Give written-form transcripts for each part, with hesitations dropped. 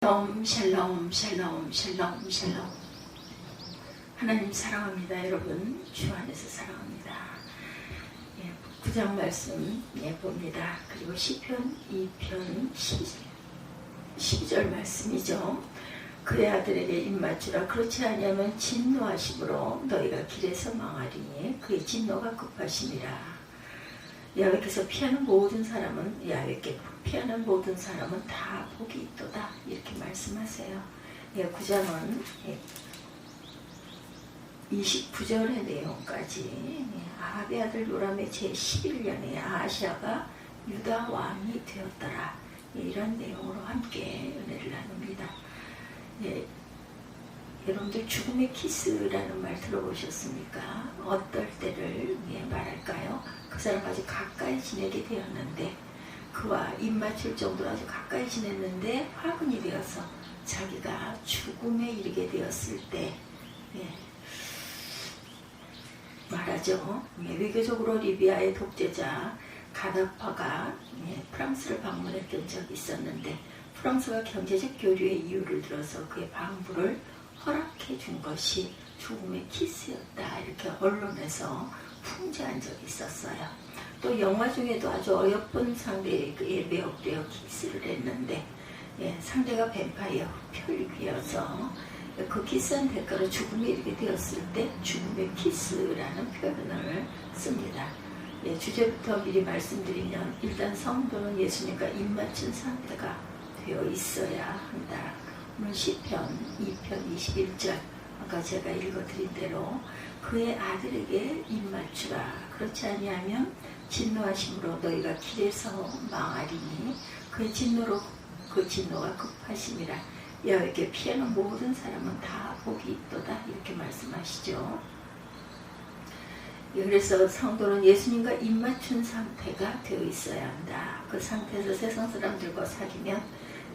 샬롬 샬롬 샬롬 샬롬. 하나님 사랑합니다. 여러분 주 안에서 사랑합니다. 9장 말씀 봅니다. 그리고 시편 2편 12절 말씀이죠. 그의 아들에게 입맞추라. 그렇지 아니하면 진노하심으로 너희가 길에서 망하리니 그의 진노가 급하심이라. 야훼께서 피하는 모든 사람은 야훼께 피하는 모든 사람은 다 복이 있도다, 이렇게 말씀하세요. 9장은 29절의 내용까지 아합의 아들 요람의 제11년에 아하시아가 유다 왕이 되었더라, 이런 내용으로 함께 은혜를 나눕니다. 여러분들 죽음의 키스라는 말 들어보셨습니까? 어떨 때를 말할까요? 그 사람 아주 가까이 지내게 되었는데, 그와 입맞출 정도로 아주 가까이 지냈는데 화분이 되어서 자기가 죽음에 이르게 되었을 때 말하죠. 외교적으로 리비아의 독재자 가다파가 프랑스를 방문했던 적이 있었는데, 프랑스가 경제적 교류의 이유를 들어서 그의 방부를 허락해 준 것이 죽음의 키스였다, 이렇게 언론에서 풍자한 적이 있었어요. 또 영화 중에도 아주 어여쁜 상대에게 매혹되어 키스를 했는데, 상대가 뱀파이어 흡혈귀여서 그 키스한 대가로 죽음에 이르게 되었을 때 죽음의 키스라는 표현을 씁니다. 주제부터 미리 말씀드리면, 일단 성도는 예수님과 입맞춘 상태가 되어 있어야 한다. 오늘 시편 2편 21절, 아까 제가 읽어드린 대로 그의 아들에게 입맞추라. 그렇지 아니하면 진노하심으로 너희가 길에서 망하리니 그의 그 진노가 급하심이라. 야훼께 피하는 모든 사람은 다 복이 있도다, 이렇게 말씀하시죠. 그래서 성도는 예수님과 입맞춘 상태가 되어 있어야 한다. 그 상태에서 세상 사람들과 사귀면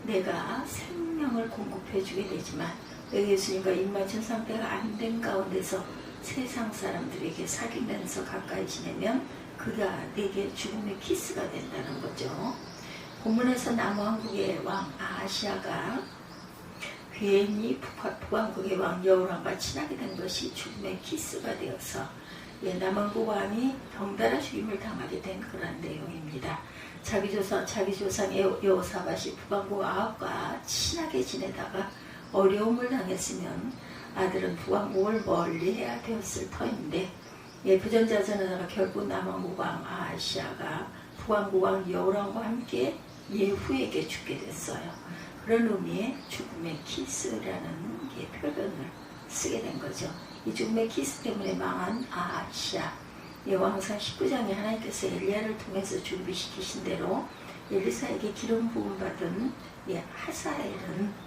내가 생명을 공급해 주게 되지만, 내가 예수님과 입맞춘 상태가 안 된 가운데서 세상 사람들에게 사귀면서 가까이 지내면 그가 내게 죽음의 키스가 된다는 거죠. 본문에서 남왕국의 왕 아하시아가 괜히 북왕국의 왕 여호람과 친하게 된 것이 죽음의 키스가 되어서 남왕국 왕이 덩달아 죽임을 당하게 된 그런 내용입니다. 자기 조상의 여호사밧이 북왕국 아합과 친하게 지내다가 어려움을 당했으면 아들은 북왕국을 멀리해야 되었을 터인데, 부전자전하다가 결국 남왕국 왕 아하시아가 북왕국 왕 여호람과 함께 예후에게 죽게 됐어요. 그런 의미의 죽음의 키스라는 표현을 쓰게 된 거죠. 이 죽음의 키스 때문에 망한 아하시아, 왕상 19장에 하나님께서 엘리야를 통해서 준비시키신 대로 엘리사에게 기름 부음을 받은 하사엘은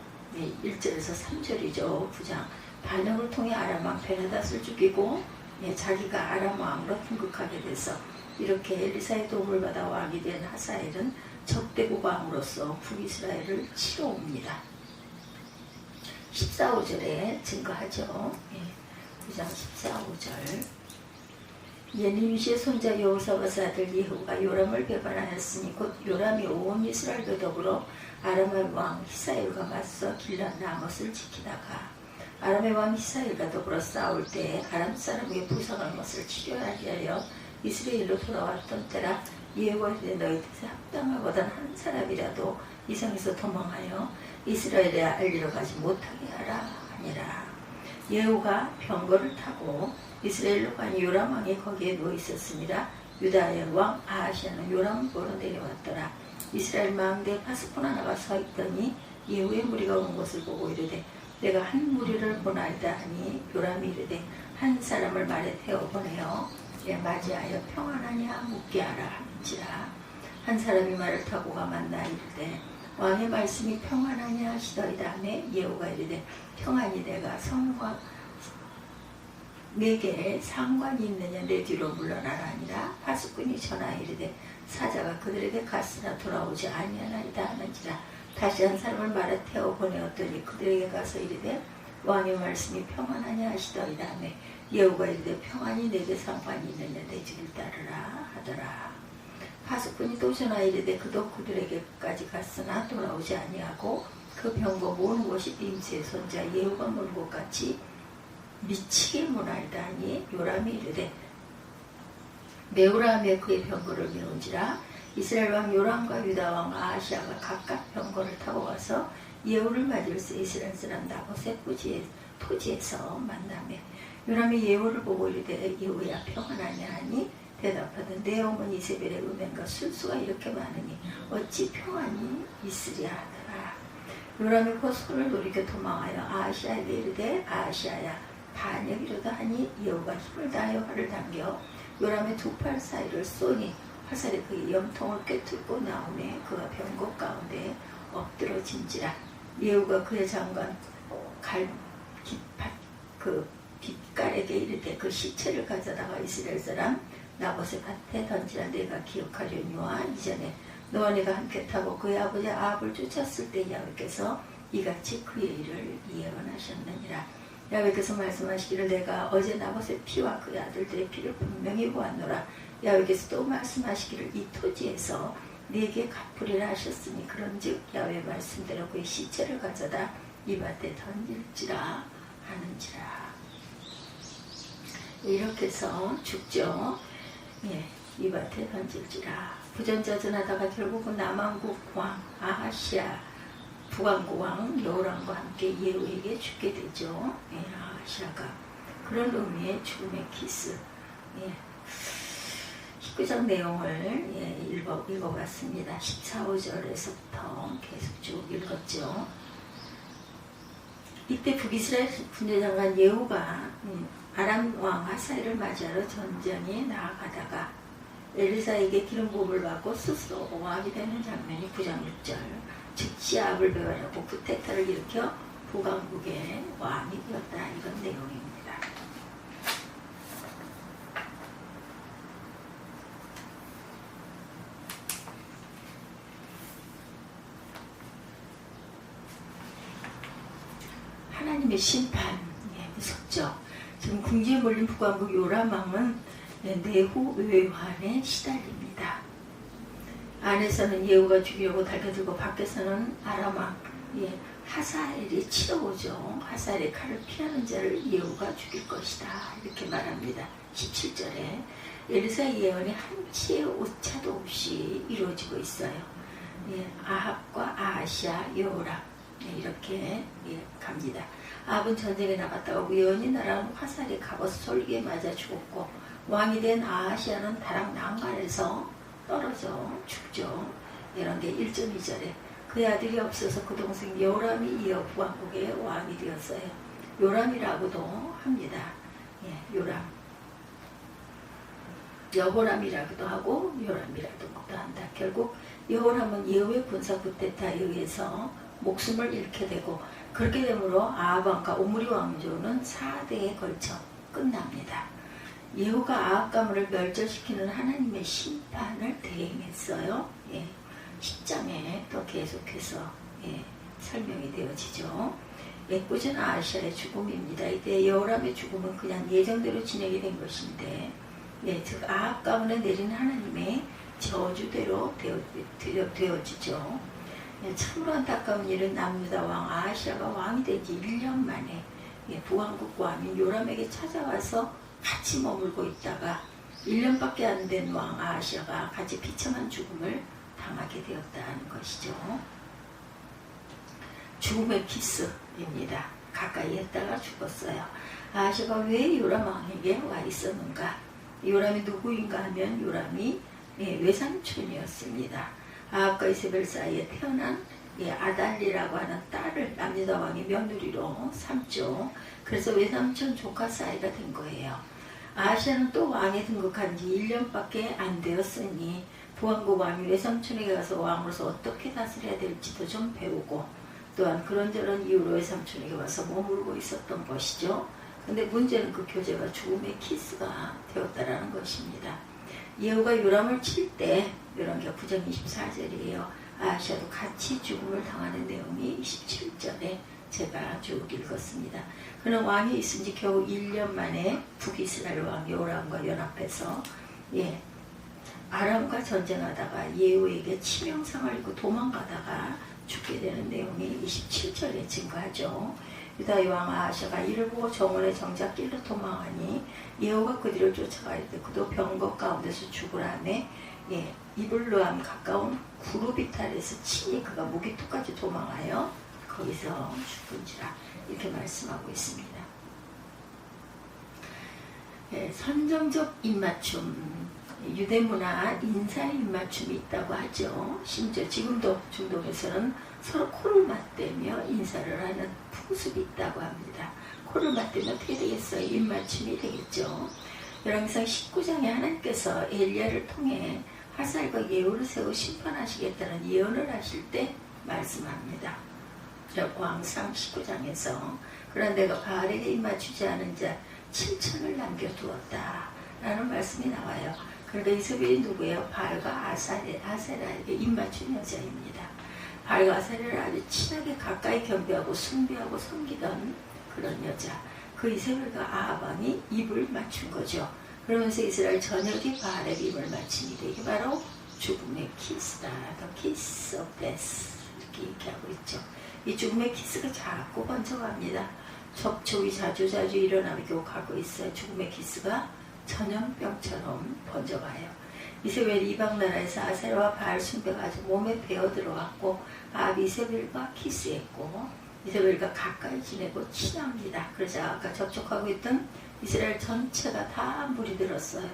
1절에서 3절이죠. 9장 반역을 통해 아람 왕 베나닷을 죽이고 자기가 아람 왕으로 등극하게 돼서 이렇게 엘리사의 도움을 받아 왕이 된 하사엘은 적대국 왕으로서 북이스라엘을 치러옵니다. 14, 5절에 증거하죠. 9장 14, 5절. 님시의 손자 여호사밧 아들 예후가 요람을 배반하였으니 곧 요람이 온 이스라엘과 더불어 아람의 왕 히사엘과 맞서 길랏 라못을 지키다가 아람의 왕 히사엘과 더불어 싸울 때 아람 사람에게 부상한 것을 치료하기 위하여 이스라엘로 돌아왔던 때라. 예후가 이르되 너희들에게 합당하거든 한 사람이라도 이성에서 도망하여 이스라엘에 알리러 가지 못하게 하라 하니라. 예후가 병거를 타고 이스라엘로 가니 요람 왕이 거기에 누워 있었습니다. 유다의 왕 아하시아는 요람을 보러 내려왔더라. 이스라엘 망대 파수꾼 하나가 서 있더니 예후의 무리가 온 것을 보고 이르되 내가 한 무리를 보나이다 하니, 요람이 이르되 한 사람을 말에 태워 보내어 맞이하여 평안하냐 묻게 하라 하는지라. 한 사람이 말을 타고 가만나 이르되 왕의 말씀이 평안하냐 하시더이다 하매 예후가 이르되 평안이 내가 성과 내게 상관이 있느냐, 내 뒤로 물러나라 하니라. 파수꾼이 전하여 이르되 사자가 그들에게 갔으나 돌아오지 아니하나이다 하는지라. 다시 한 사람을 말에 태워 보내었더니 그들에게 가서 이르되 왕의 말씀이 평안하냐 하시더이다 하매 예후가 이르되 평안이 내게 상관이 있느냐, 내 뒤를 따르라 하더라. 파수꾼이 또 전하여 이르되 그도 그들에게까지 갔으나 돌아오지 아니하고 그 병거 모는 것이 임수의 손자 예후가 모는 것 같이 미치게 모나이다 하니 요람이 이르되 메우라함에 그의 병거를 메운지라. 이스라엘 왕 요람과 유다 왕 아하시아가 각각 병거를 타고 가서 예후를 맞을세 이스라엘 사람 나봇의 토지에서 만나매 요람이 예후를 보고 이르되 예후야 평안하냐 하니 대답하되 내 어머니 이세벨의 음행과 술수가 이렇게 많으니 어찌 평안이 있으랴 하더라. 요람이 곧 손을 돌이켜 도망하여 아하시아에게 이르되 아하시아야 반역이로다 하니 예후가 힘을 다하여 활을 당겨 요람의 두 팔 사이를 쏘니 화살이 그의 염통을 꿰뚫고 나오매 그가 병거 가운데 엎드러진지라. 예후가 그의 장관 그 빛깔에게 이르되 그 시체를 가져다가 이스라엘 사람 나봇의 밭에 던지라. 내가 기억하려니와 이전에 너와 내가 함께 타고 그의 아버지 아합을 쫓았을 때 야훼께서 이같이 그의 일을 예언하셨느니라. 야훼께서 말씀하시기를 내가 어제 나봇의 피와 그의 아들들의 피를 분명히 보았노라. 야훼께서 또 말씀하시기를 이 토지에서 네게 갚으리라 하셨으니 그런즉 야훼 말씀대로 그의 시체를 가져다 이 밭에 던질지라 하는지라. 이렇게 해서 죽죠. 예, 이 밭에 던질지라. 부전자전하다가 결국은 남왕국 왕 아하시아 북왕국 왕 여호람과 함께 예후에게 죽게 되죠. 예, 아하시아가 그런 의미의 죽음의 키스. 예. 19장 내용을 읽어봤습니다. 14, 5절에서부터 계속 쭉 읽었죠. 이때 북이스라엘 군대장관 예후가 아람 왕 하사엘을 맞이하러 전쟁에 나아가다가 엘리사에게 기름 부음을 받고 스스로 왕이 되는 장면이 9장 6절. 즉시 아합을 배반하고 구테타를 일으켜 북왕국의 왕이 되었다. 이런 내용입니다. 하나님의 심판, 무섭죠. 지금 궁지에 몰린 북왕국 요람 왕은 내후 외환에 시달립니다. 안에서는 예후가 죽이려고 달겨들고 밖에서는 아람 왕 하사엘이 치러오죠. 하사엘의 칼을 피하는 자를 예후가 죽일 것이다. 이렇게 말합니다. 17절에 엘리사의 예언이 한치의 오차도 없이 이루어지고 있어요. 아합과 아하시아, 여호람 이렇게 갑니다. 아합은 전쟁에 나갔다가 우연히 날아온 화살이 갑옷 솔기에 맞아 죽었고 왕이 된 아하시아는 다락 난간에서 떨어져 죽죠. 이런 게 1절 2절에 그의 아들이 없어서 그 동생 여호람이 이어 북왕국의 왕이 되었어요. 요람이라고도 합니다. 요람. 여호람이라고도 하고 요람이라고도 한다. 결국 여호람은 예후의 군사 쿠데타에 의해서 목숨을 잃게 되고 그렇게 되므로 아합 왕과 오므리 왕조는 4대에 걸쳐 끝납니다. 예후가 아합 가문을 멸절시키는 하나님의 심판을 대행했어요. 10장에 또 계속해서 설명이 되어지죠. 꾸준 아하시아의 죽음입니다. 이때 여호람의 죽음은 그냥 예정대로 진행이 된 것인데 즉 아합 가문에 내린 하나님의 저주대로 되어지죠. 참으로 안타까운 일은 남유다 왕 아하시아가 왕이 된 지 1년 만에 북왕국 왕인 요람에게 찾아와서 같이 머물고 있다가 1년밖에 안 된 왕 아하시아가 같이 비참한 죽음을 당하게 되었다는 것이죠. 죽음의 키스입니다. 가까이 했다가 죽었어요. 아하시아가 왜 요람 왕에게 와 있었는가? 요람이 누구인가 하면 요람이 외삼촌이었습니다. 아합과 이세벨 사이에 태어난 아달리라고 하는 딸을 남유다 왕이 며느리로 삼죠. 그래서 외삼촌 조카 사이가 된 거예요. 아하시아는 또 왕에 등극한 지 1년밖에 안 되었으니 북왕국 왕이 외삼촌에게 가서 왕으로서 어떻게 다스려야 될지도 좀 배우고 또한 그런저런 이유로 외삼촌에게 와서 머물고 있었던 것이죠. 근데 문제는 그 교제가 죽음의 키스가 되었다라는 것입니다. 예후가 요람을 칠 때 요람기가 9장 24절이에요. 아하시아도 같이 죽음을 당하는 내용이 27절에 제가 쭉 읽었습니다. 그는 왕이 있은 지 겨우 1년 만에 북이스라엘 왕 요람과 연합해서 아람과 전쟁하다가 예후에게 치명상을 입고 도망가다가 죽게 되는 내용이 27절에 증거하죠. 유다의 왕 아하샤가 이를 보고 정원의 정작 길로 도망하니 여호와가 그 뒤를 쫓아가 이르되 그도 병거 가운데서 죽으라매 이블루암 가까운 구르비탈에서 친히 그가 무기토까지 도망하여 거기서 죽은지라 이렇게 말씀하고 있습니다. 선정적 입맞춤, 유대문화 인사의 입맞춤이 있다고 하죠. 심지어 지금도 중동에서는 서로 코를 맞대며 인사를 하는 풍습이 있다고 합니다. 코를 맞대면 어떻게 되겠어요? 입맞춤이 되겠죠. 열왕기상 19장에 하나님께서 엘리야를 통해 하살과 예후를 세워 심판하시겠다는 예언을 하실 때 말씀합니다. 왕상 19장에서 그러나 내가 바알에게 입맞추지 않은 자 7천을 남겨두었다 라는 말씀이 나와요. 그러니까 이세벨이 누구예요? 바알과 아세라에게 입맞춘 여자입니다. 바알과 아세라를 아주 친하게 가까이 경배하고 숭배하고 섬기던 그런 여자, 그 이세벨과 아합왕이 입을 맞춘 거죠. 그러면서 이스라엘 전역이 바알에게 입을 맞추니 이게 바로 죽음의 키스다. The kiss of death 이렇게 얘기하고 있죠. 이 죽음의 키스가 자꾸 번져갑니다. 접촉이 자주 일어나고 가고 있어요. 죽음의 키스가 전염병처럼 번져가요. 이세벨이 이방 나라에서 아세라와 바알 숭배가 아주 몸에 배어 들어왔고 아합이 이세벨과 키스했고 이세벨과 가까이 지내고 친합니다. 그래서 아까 접촉하고 있던 이스라엘 전체가 다 물이 들었어요.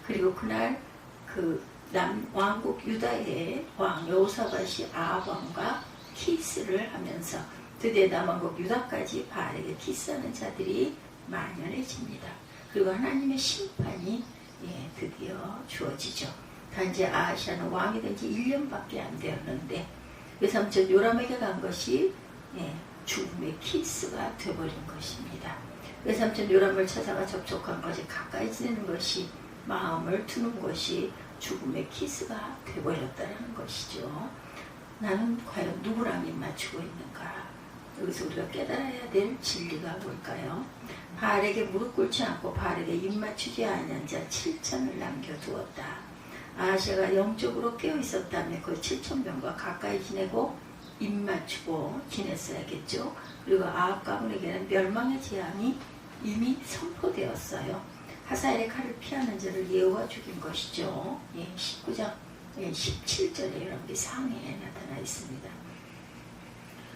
그리고 그날 그 남왕국 유다의 왕 여호사밧이 아합 왕과 키스를 하면서 드디어 남왕국 유다까지 바알에게 키스하는 자들이 만연해집니다. 그리고 하나님의 심판이 드디어 주어지죠. 단지 아하샤는 왕이 된 지 1년밖에 안 되었는데 외삼촌 요람에게 간 것이 죽음의 키스가 되어버린 것입니다. 외삼촌 요람을 찾아가 접촉한 것이 가까이 지내는 것이 마음을 두는 것이 죽음의 키스가 되어버렸다는 것이죠. 나는 과연 누구랑 입맞추고 있는가? 여기서 우리가 깨달아야 될 진리가 뭘까요? 바알에게 무릎 꿇지 않고 바알에게 입맞추지 않은 자 7천을 남겨두었다. 아하샤가 영적으로 깨어있었다면 그 7천명과 가까이 지내고 입맞추고 지냈어야겠죠. 그리고 아합 가문에게는 멸망의 재앙이 이미 선포되었어요. 하사엘의 칼을 피하는 자를 예후가 죽인 것이죠. 19장 17절에 이런 게 상해에 나타나 있습니다.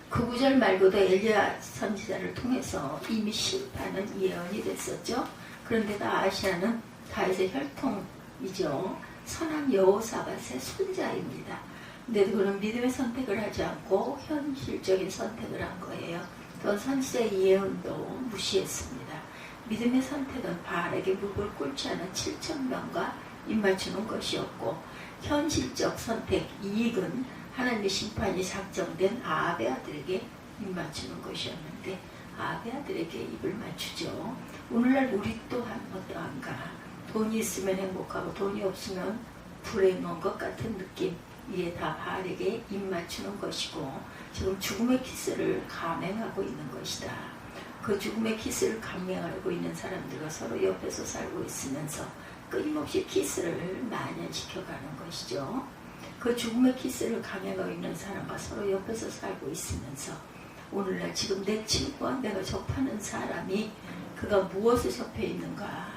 그 구절 말고도 엘리야 선지자를 통해서 이미 심판은 예언이 됐었죠. 그런데도 아하샤는 다윗의 혈통이죠. 선한 여호사밧의 손자입니다. 근데도 그는 믿음의 선택을 하지 않고 현실적인 선택을 한 거예요. 또 선지자의 예언도 무시했습니다. 믿음의 선택은 바알에게 무릎을 꿇지 않은 7천명과 입맞추는 것이었고 현실적 선택, 이익은 하나님의 심판이 작정된 아합의 아들에게 입맞추는 것이었는데 아합의 아들에게 입을 맞추죠. 오늘날 우리 또한 어떠한가? 돈이 있으면 행복하고 돈이 없으면 불행한 것 같은 느낌, 이게 다 바알에게 입맞추는 것이고 지금 죽음의 키스를 감행하고 있는 것이다. 그 죽음의 키스를 감행하고 있는 사람들과 서로 옆에서 살고 있으면서 끊임없이 키스를 만연시켜가는 것이죠. 그 죽음의 키스를 감행하고 있는 사람과 서로 옆에서 살고 있으면서 오늘날 지금 내 친구와 내가 접하는 사람이 그가 무엇을 접해 있는가,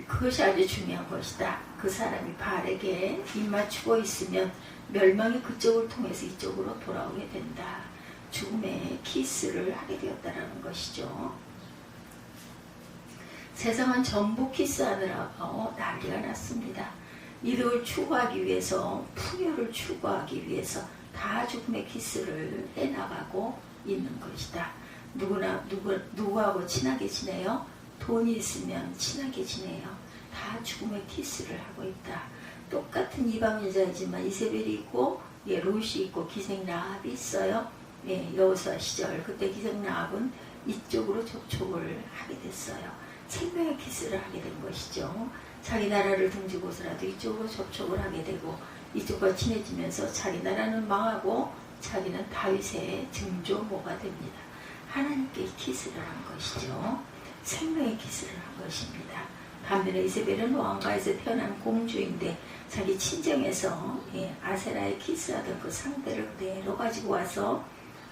그것이 아주 중요한 것이다. 그 사람이 바알에게 입맞추고 있으면 멸망이 그쪽을 통해서 이쪽으로 돌아오게 된다. 죽음의 키스를 하게 되었다는 것이죠. 세상은 전부 키스하느라고 난리가 났습니다. 이득을 추구하기 위해서, 풍요를 추구하기 위해서 다 죽음의 키스를 해나가고 있는 것이다. 누구하고 친하게 지내요? 돈이 있으면 친하게 지내요. 다 죽음의 키스를 하고 있다. 똑같은 이방인자이지만 이세벨이 있고 롯이 있고 기생 라합이 있어요. 여호수아 시절 그때 기생 라합은 이쪽으로 접촉을 하게 됐어요. 생명의 키스를 하게 된 것이죠. 자기 나라를 등지고서라도 이쪽으로 접촉을 하게 되고 이쪽과 친해지면서 자기 나라는 망하고 자기는 다윗의 증조모가 됩니다. 하나님께 키스를 한 것이죠. 생명의 키스를 한 것입니다. 반면에 이세벨은 왕가에서 태어난 공주인데 자기 친정에서 아세라의 키스하던 그 상대를 그대로 가지고 와서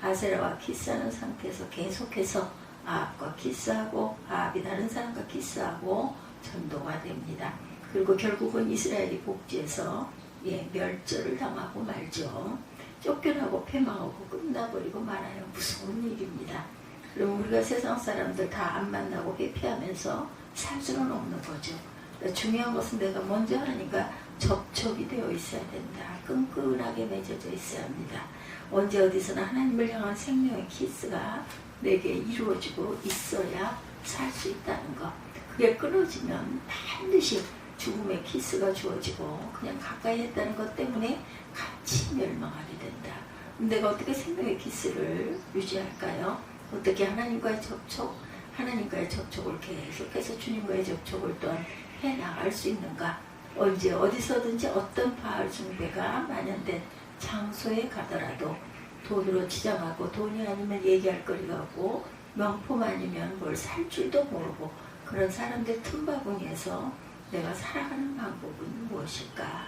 아세라와 키스하는 상태에서 계속해서 아합과 키스하고 아합이 다른 사람과 키스하고 전도가 됩니다. 그리고 결국은 이스라엘이 복지에서 멸절을 당하고 말죠. 쫓겨나고 패망하고 끝나버리고 말아요. 무서운 일입니다. 그럼 우리가 세상 사람들 다 안 만나고 회피하면서 살 수는 없는 거죠. 그러니까 중요한 것은 내가 먼저 하니까 접촉이 되어 있어야 된다. 끈끈하게 맺어져 있어야 합니다. 언제 어디서나 하나님을 향한 생명의 키스가 내게 이루어지고 있어야 살 수 있다는 것. 그게 끊어지면 반드시 죽음의 키스가 주어지고 그냥 가까이 했다는 것 때문에 같이 멸망하게 된다. 내가 어떻게 생명의 키스를 유지할까요? 어떻게 하나님과의 접촉을 계속해서 주님과의 접촉을 또한 해나갈 수 있는가? 언제 어디서든지 어떤 바알 숭배가 만연된 장소에 가더라도 돈으로 치장하고 돈이 아니면 얘기할 거리가 없고 명품 아니면 뭘 살 줄도 모르고 그런 사람들 틈바구니에서 내가 살아가는 방법은 무엇일까?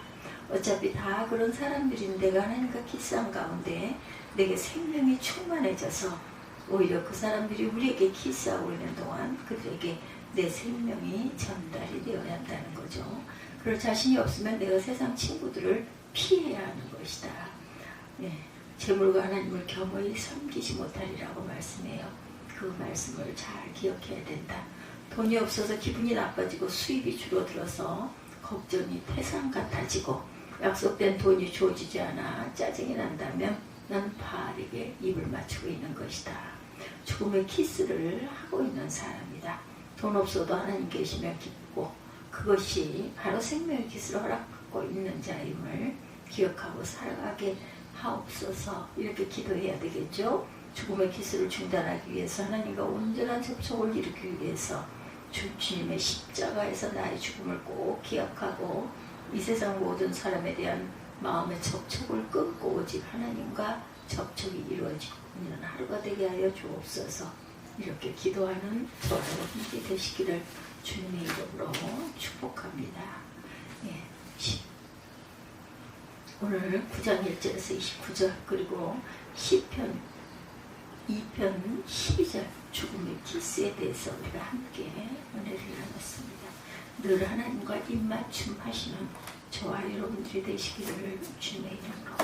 어차피 다 그런 사람들인데 내가 하나님과 키스한 가운데 내게 생명이 충만해져서 오히려 그 사람들이 우리에게 키스하고 있는 동안 그들에게 내 생명이 전달이 되어야 한다는 거죠. 그럴 자신이 없으면 내가 세상 친구들을 피해야 하는 것이다. 재물과 하나님을 겸허히 섬기지 못하리라고 말씀해요. 그 말씀을 잘 기억해야 된다. 돈이 없어서 기분이 나빠지고 수입이 줄어들어서 걱정이 태산 같아지고 약속된 돈이 주어지지 않아 짜증이 난다면 난 바알에게 입을 맞추고 있는 것이다. 죽음의 키스를 하고 있는 사람이다. 돈 없어도 하나님 계시면 기쁘고 그것이 바로 생명의 키스를 허락받고 있는 자임을 기억하고 살아가게 하옵소서. 이렇게 기도해야 되겠죠. 죽음의 키스를 중단하기 위해서 하나님과 온전한 접촉을 이루기 위해서 주님의 십자가에서 나의 죽음을 꼭 기억하고 이 세상 모든 사람에 대한 마음의 접촉을 끊고 오직 하나님과 접촉이 이루어지고 있는 하루가 되게 하여 주옵소서. 이렇게 기도하는 저와 여러분이 되시기를 주님의 이름으로 축복합니다. 오늘 9장 1절에서 29절 그리고 시편 2편 12절 죽음의 키스에 대해서 우리가 함께 은혜를 나눴습니다. 늘 하나님과 입맞춤 하시는 저와 여러분들이 되시기를 주님의 이름으로